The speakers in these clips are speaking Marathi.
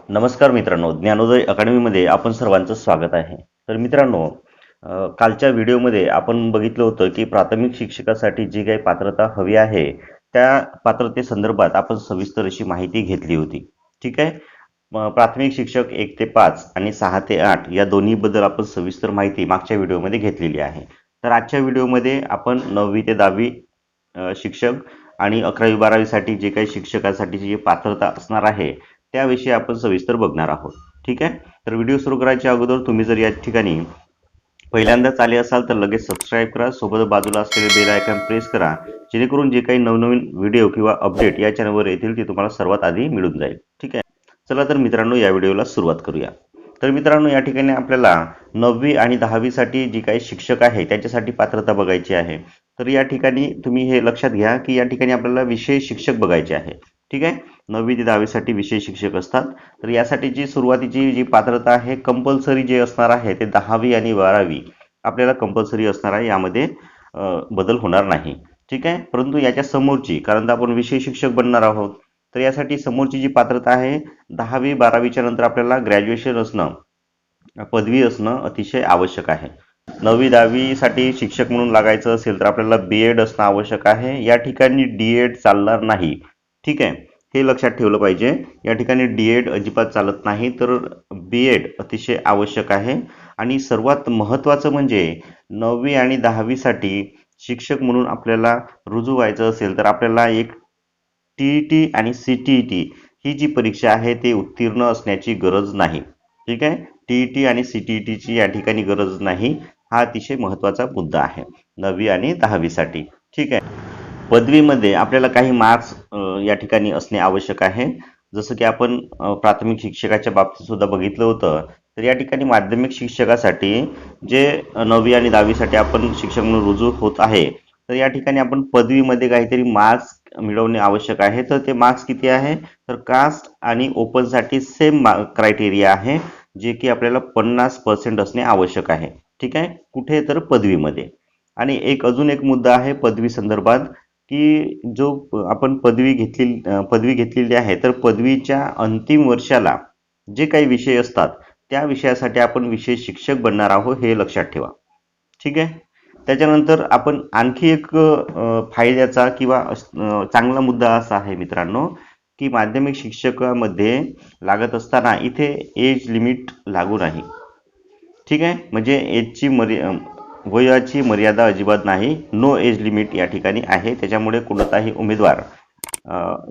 नमस्कार मित्रांनो, ज्ञानोदय अकॅडमीमध्ये आपण सर्वांचं स्वागत आहे. तर मित्रांनो, कालच्या व्हिडिओमध्ये आपण बघितलं होतं की प्राथमिक शिक्षकासाठी जी काही पात्रता हवी आहे त्या पात्रतेसंदर्भात आपण सविस्तर अशी माहिती घेतली होती. ठीक आहे. प्राथमिक शिक्षक 1 ते 5 आणि 6 ते 8 या दोन्हीबद्दल आपण सविस्तर माहिती मागच्या व्हिडिओमध्ये घेतलेली आहे. तर आजच्या व्हिडिओमध्ये आपण 9वी ते 10वी शिक्षक आणि 11वी 12वी साठी जे काही शिक्षकासाठी जी पात्रता असणार आहे त्याविषयी आपण सविस्तर बघणार आहोत. ठीक आहे. तर व्हिडिओ सुरू करायच्या अगोदर तुम्ही जर या ठिकाणी पहिल्यांदाच आले असाल तर लगेच सबस्क्राईब करा, सोबत बाजूला असलेले बेल आयकॉन प्रेस करा, जेणेकरून जे काही नवनवीन व्हिडिओ किंवा अपडेट या चॅनलवर येतील ते तुम्हाला सर्वात आधी मिळून जाईल. ठीक आहे. चला तर मित्रांनो, या व्हिडिओला सुरुवात करूया. तर मित्रांनो, या ठिकाणी आपल्याला 9वी आणि 10वी साठी जी काही शिक्षक आहे त्याच्यासाठी पात्रता बघायची आहे. तर या ठिकाणी तुम्ही हे लक्षात घ्या की या ठिकाणी आपल्याला विषय शिक्षक बघायचे आहे. ठीक आहे. 9वी ते 10वी साठी विषय शिक्षक असतात. तर यासाठी जी सुरुवातीची जी पात्रता आहे कंपल्सरी जे असणार आहे ते 10वी आणि 12वी आपल्याला कंपल्सरी असणार आहे. यामध्ये बदल होणार नाही. ठीक आहे. परंतु याच्या समोरची, कारण आपण विषय शिक्षक बनणार आहोत, तर यासाठी समोरची जी पात्रता आहे 10वी 12वीच्या नंतर आपल्याला ग्रॅज्युएशन असणं, पदवी असणं अतिशय आवश्यक आहे. 9वी 10वी साठी शिक्षक म्हणून लागायचं असेल तर आपल्याला बीएड असणं आवश्यक आहे. या ठिकाणी डीएड चालणार नाही. ठीक आहे. हे लक्षात ठेवलं पाहिजे. या ठिकाणी डीएड अजिबात चालत नाही, तर बीएड अतिशय आवश्यक आहे. आणि सर्वात महत्त्वाचं म्हणजे 9वी आणि 10वी साठी शिक्षक म्हणून आपल्याला रुजू व्हायचं असेल तर आपल्याला एक टीईटी आणि सीटीईटी ही जी परीक्षा आहे ते उत्तीर्ण असण्याची गरज नाही. ठीक आहे. टीईटी आणि सीटीईटीची या ठिकाणी गरज नाही. हा अतिशय महत्त्वाचा मुद्दा आहे 9वी आणि 10वी साठी. ठीक आहे. पदवीमध्ये आपल्याला काही मार्क्स या ठिकाणी असणे आवश्यक आहे. जसं की आपण प्राथमिक शिक्षकाच्या बाबतीत सुद्धा बघितलं होतं. तर या ठिकाणी माध्यमिक शिक्षकासाठी जे 9वी आणि 10वी साठी आपण शिक्षक म्हणून रुजू होत आहे, तर या ठिकाणी आपण पदवीमध्ये काहीतरी मार्क्स मिळवणे आवश्यक आहे. तर ते मार्क्स किती आहे, तर कास्ट आणि ओपनसाठी सेम क्रायटेरिया आहे, जे की आपल्याला 50% असणे आवश्यक आहे. ठीक आहे. कुठे, तर पदवीमध्ये. आणि अजून एक मुद्दा आहे पदवी संदर्भात, की जो आपण पदवी घेतलेली आहे, तर पदवीच्या अंतिम वर्षाला जे काही विषय असतात त्या विषयासाठी आपण विषय शिक्षक बनणार आहोत, हे लक्षात ठेवा. ठीक आहे. त्याच्यानंतर आपण आणखी एक फायद्याचा किंवा चांगला मुद्दा असा आहे मित्रांनो, की माध्यमिक शिक्षकामध्ये लागत असताना इथे एज लिमिट लागू नाही. ठीक आहे. म्हणजे वयाची मर्यादा अजिबात नाही. नो एज लिमिट या ठिकाणी आहे. त्याच्यामुळे कोणताही उमेदवार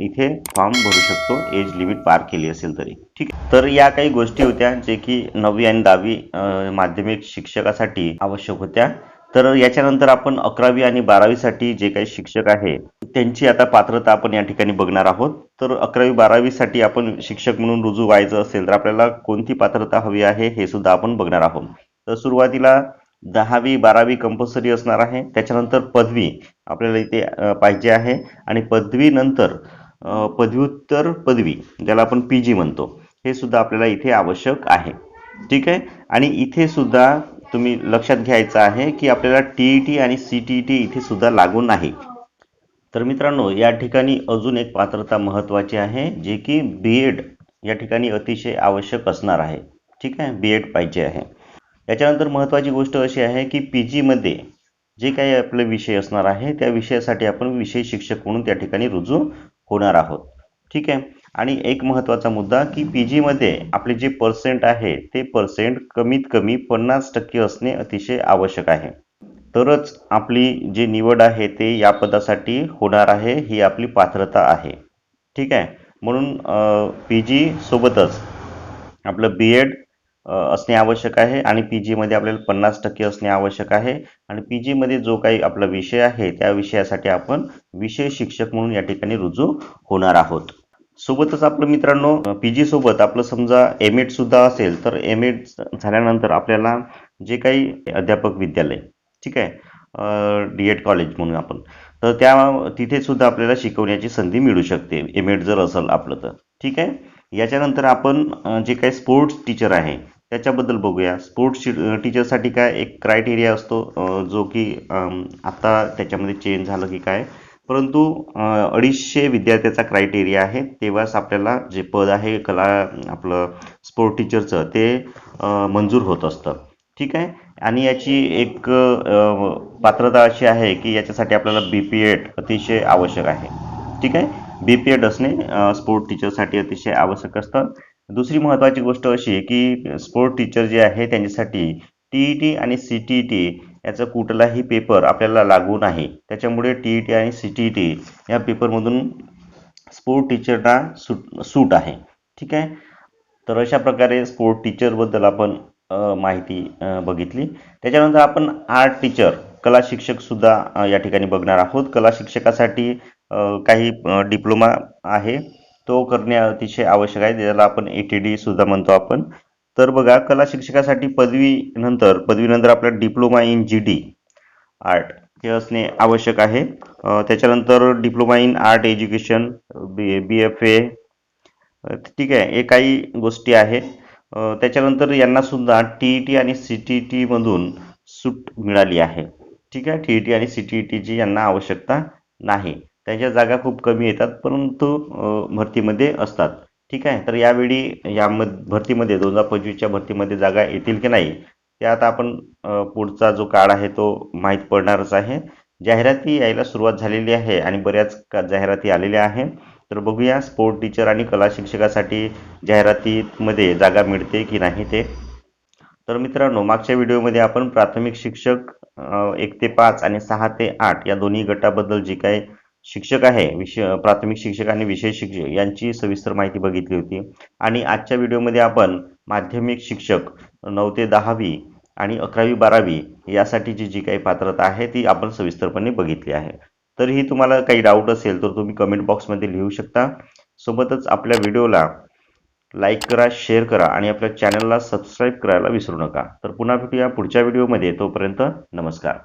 इथे फॉर्म भरू शकतो, एज लिमिट पार केली असेल तरी. ठीक आहे. तर या काही गोष्टी होत्या जे की 9वी आणि 10वी माध्यमिक शिक्षकासाठी आवश्यक होत्या. तर याच्यानंतर आपण 11वी आणि 12वी साठी जे काही शिक्षक आहे त्यांची आता पात्रता आपण या ठिकाणी बघणार आहोत. तर 11वी 12वी साठी आपण शिक्षक म्हणून रुजू व्हायचं असेल तर आपल्याला कोणती पात्रता हवी आहे हे सुद्धा आपण बघणार आहोत. तर सुरुवातीला 10वी 12वी कंपल्सरी असणार आहे. त्याच्यानंतर पदवी आपल्याला इथे पाहिजे आहे. आणि पदवीनंतर पदव्युत्तर पदवी, ज्याला आपण पीजी म्हणतो, हे सुद्धा आपल्याला इथे आवश्यक आहे. ठीक आहे. आणि इथे सुद्धा तुम्ही लक्षात घ्यायचं आहे की आपल्याला टीईटी आणि सीटीईटी इथे सुद्धा लागू नाही. तर मित्रांनो, या ठिकाणी अजून एक पात्रता महत्त्वाची आहे, जे की बीएड या ठिकाणी अतिशय आवश्यक असणार आहे. ठीक आहे. बीएड पाहिजे आहे. याच्यानंतर महत्त्वाची गोष्ट अशी आहे की पीजीमध्ये जे काही आपले विषय असणार आहे त्या विषयासाठी आपण विषय शिक्षक म्हणून त्या ठिकाणी रुजू होणार आहोत. ठीक आहे. आणि एक महत्त्वाचा मुद्दा, की पीजीमध्ये आपले जे पर्सेंट आहे ते पर्सेंट कमीत कमी 50% असणे अतिशय आवश्यक आहे. तरच आपली जी निवड आहे ते या पदासाठी होणार आहे, ही आपली पात्रता आहे. ठीक आहे. म्हणून पीजी सोबतच आपलं बीएड असणे आवश्यक आहे. आणि पीजीमध्ये आपल्याला 50% असणे आवश्यक आहे. आणि पीजीमध्ये जो काही आपला विषय आहे त्या विषयासाठी आपण विषय शिक्षक म्हणून या ठिकाणी रुजू होणार आहोत. सोबतच आपलं मित्रांनो, पीजी सोबत आपलं समजा एमएड सुद्धा असेल तर एमएड झाल्यानंतर आपल्याला जे काही अध्यापक विद्यालय, ठीक आहे, डीएड कॉलेज म्हणून आपण, तर तिथे सुद्धा आपल्याला शिकवण्याची संधी मिळू शकते एमएड जर असेल आपलं तर. ठीक आहे. याच्यानंतर आपण जे काही स्पोर्ट्स टीचर आहे त्याच्याबद्दल बघूया. स्पोर्ट्स टीचरसाठी काय एक क्रायटेरिया असतो, जो की आता त्याच्यामध्ये चेंज झालं की काय, परंतु 250 विद्यार्थ्याचा क्रायटेरिया आहे, तेव्हाच आपल्याला जे पद आहे कला आपलं स्पोर्ट टीचरचं ते मंजूर होत असतं. ठीक आहे. आणि याची एक पात्रता अशी आहे की याच्यासाठी आपल्याला BPED अतिशय आवश्यक आहे. ठीक आहे. BPED असणे स्पोर्ट टीचरसाठी अतिशय आवश्यक असतं. दुसरी महत्त्वाची गोष्ट अशी की स्पोर्ट टीचर जे आहे त्यांच्यासाठी TET आणि CTET याचा कुठलाही पेपर आपल्याला लागू नाही. त्याच्यामुळे TET आणि CTET या पेपरमधून स्पोर्ट टीचरना सूट आहे. ठीक आहे. तर अशा प्रकारे स्पोर्ट टीचरबद्दल आपण माहिती बघितली. त्याच्यानंतर आपण आर्ट टीचर कला शिक्षक सुद्धा या ठिकाणी बघणार आहोत. कला शिक्षकासाठी काही डिप्लोमा आहे, तो करणे अतिशय आवश्यक आहे, ज्याला आपण ATD सुद्धा म्हणतो आपण. तर बघा, कला शिक्षकासाठी पदवीनंतर आपला डिप्लोमा इन GD आर्ट हे असणे आवश्यक आहे. त्याच्यानंतर diploma in art education BFA. ठीक आहे, हे काही गोष्टी आहेत. त्याच्यानंतर यांना सुद्धा TET आणि CTET मधून सूट मिळाली आहे. ठीक आहे. TET आणि CTET यांना आवश्यकता नाही, त्यांच्या जागा खूप कमी येतात, परंतु भरतीमध्ये असतात. ठीक आहे. तर यावेळी भरतीमध्ये 2025च्या भरतीमध्ये जागा येतील की नाही ते आता आपण पुढचा जो काळ आहे तो माहीत पडणारच आहे. जाहिराती यायला सुरुवात झालेली आहे आणि बऱ्याच जाहिराती आलेल्या आहे. तर बघूया स्पोर्ट टीचर आणि कला शिक्षकासाठी जाहिरातीमध्ये जागा मिळते की नाही ते. तर मित्रांनो, मागच्या व्हिडिओमध्ये आपण प्राथमिक शिक्षक 1 ते 5 आणि 6 ते 8 या दोन्ही गटाबद्दल जे काही शिक्षक आहे, प्राथमिक शिक्षक आणि विषय शिक्षक यांची सविस्तर माहिती बघितली होती. आणि आजच्या व्हिडिओमध्ये आपण माध्यमिक शिक्षक 9 ते 10वी आणि 11वी 12वी यासाठीची जी काही पात्रता आहे ती आपण सविस्तरपणे बघितली आहे. तरीही तुम्हाला काही डाऊट असेल तर तुम्ही कमेंट बॉक्समध्ये लिहू शकता. सोबतच आपल्या व्हिडिओला लाईक करा, शेअर करा आणि आपल्या चॅनलला सबस्क्राईब करायला विसरू नका. तर पुन्हा भेटूया पुढच्या व्हिडिओमध्ये. तोपर्यंत नमस्कार.